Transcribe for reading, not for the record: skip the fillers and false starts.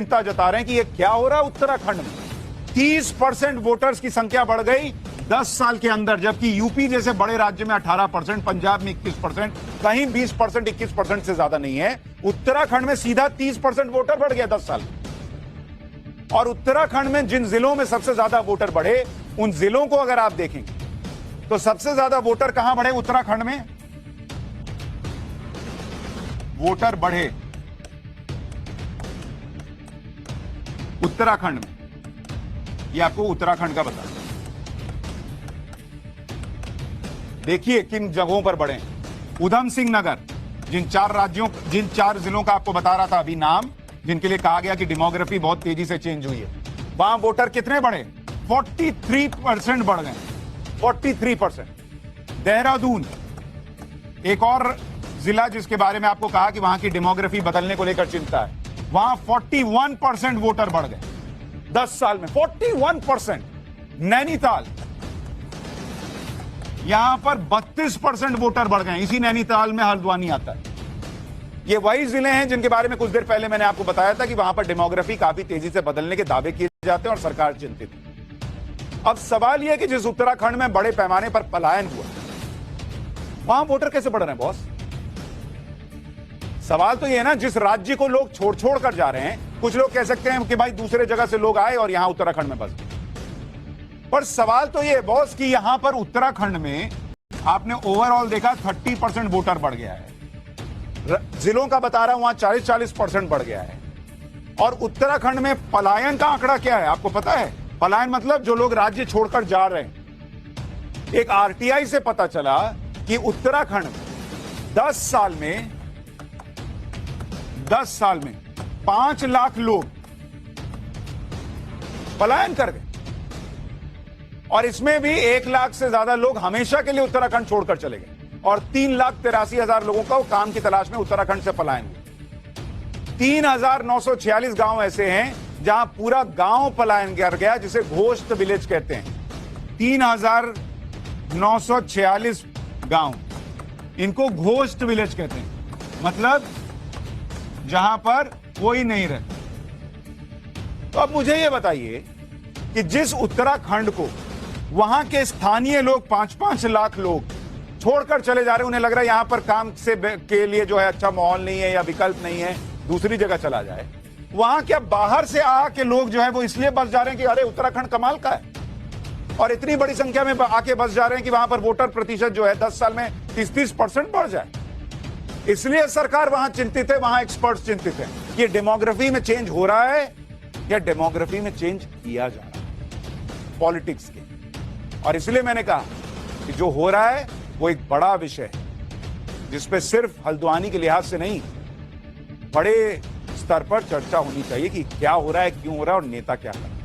चिंता जता रहे हैं कि ये क्या हो रहा है उत्तराखंड में। 30% वोटर्स की संख्या बढ़ गई 10 साल के अंदर, जबकि यूपी जैसे बड़े राज्य में 18%, पंजाब में 21%, कहीं 20%, 21% से ज्यादा नहीं है। उत्तराखंड में सीधा 30% वोटर बढ़ गया 10 साल। और उत्तराखंड में जिन जिलों में सबसे ज्यादा वोटर बढ़े, उन जिलों को अगर आप देखेंगे तो सबसे ज्यादा वोटर कहां बढ़े उत्तराखंड में? वोटर बढ़े उत्तराखंड में, ये आपको उत्तराखंड का बता। देखिए किन जगहों पर बढ़े। उधम सिंह नगर, जिन 4 जिलों का आपको बता रहा था अभी नाम, जिनके लिए कहा गया कि डेमोग्राफी बहुत तेजी से चेंज हुई है, वहां वोटर कितने बढ़े? 43% बढ़ गए, 43%। देहरादून, एक और जिला जिसके बारे में आपको कहा कि वहां की डेमोग्राफी बदलने को लेकर चिंता है, वहां 41% वोटर बढ़ गए 10 साल में, 41%। नैनीताल, यहां पर 32% वोटर बढ़ गए। इसी नैनीताल में हल्द्वानी आता है। ये वही जिले हैं जिनके बारे में कुछ देर पहले मैंने आपको बताया था कि वहां पर डेमोग्राफी काफी तेजी से बदलने के दावे किए जाते हैं और सरकार चिंतित है। अब सवाल यह है कि जिस उत्तराखंड में बड़े पैमाने पर पलायन हुआ, वहां वोटर कैसे बढ़ रहे हैं बॉस? सवाल तो यह है ना, जिस राज्य को लोग छोड़ कर जा रहे हैं, कुछ लोग कह सकते हैं कि भाई दूसरे जगह से लोग आए और यहां उत्तराखंड में बस गए, पर सवाल तो यह है बॉस कि यहां पर उत्तराखंड में आपने ओवरऑल देखा 30% वोटर बढ़ गया है। जिलों का बता रहा हूं वहां 40% बढ़ गया है। और उत्तराखंड में पलायन का आंकड़ा क्या है आपको पता है? पलायन मतलब जो लोग राज्य छोड़कर जा रहे हैं। एक आरटीआई से पता चला कि उत्तराखंड में 10 साल में 5 लाख लोग पलायन कर गए, और इसमें भी 1 लाख से ज्यादा लोग हमेशा के लिए उत्तराखंड छोड़कर चले गए, और 3,83,000 लोगों का काम की तलाश में उत्तराखंड से पलायन हुआ। 3,946 गांव ऐसे हैं जहां पूरा गांव पलायन कर गया, जिसे घोस्ट विलेज कहते हैं। 3,946 गांव, इनको घोस्ट विलेज कहते हैं, मतलब जहां पर कोई नहीं रहता। तो अब मुझे यह बताइए कि जिस उत्तराखंड को वहां के स्थानीय लोग 5-5 लाख लोग छोड़कर चले जा रहे हैं, उन्हें लग रहा है यहां पर काम से के लिए जो है अच्छा माहौल नहीं है या विकल्प नहीं है, दूसरी जगह चला जाए। वहां क्या बाहर से आके लोग जो है वो इसलिए बस जा रहे हैं कि अरे उत्तराखंड कमाल का है, और इतनी बड़ी संख्या में आके बस जा रहे हैं कि वहां पर वोटर प्रतिशत जो है 10 साल में 30% बढ़ जाए। इसलिए सरकार वहां चिंतित है, वहां एक्सपर्ट्स चिंतित है। ये डेमोग्राफी में चेंज हो रहा है या डेमोग्राफी में चेंज किया जा रहा है पॉलिटिक्स के? और इसलिए मैंने कहा कि जो हो रहा है वो एक बड़ा विषय है, जिसपे सिर्फ हल्द्वानी के लिहाज से नहीं, बड़े स्तर पर चर्चा होनी चाहिए कि क्या हो रहा है, क्यों हो रहा है और नेता क्या कर रहा है।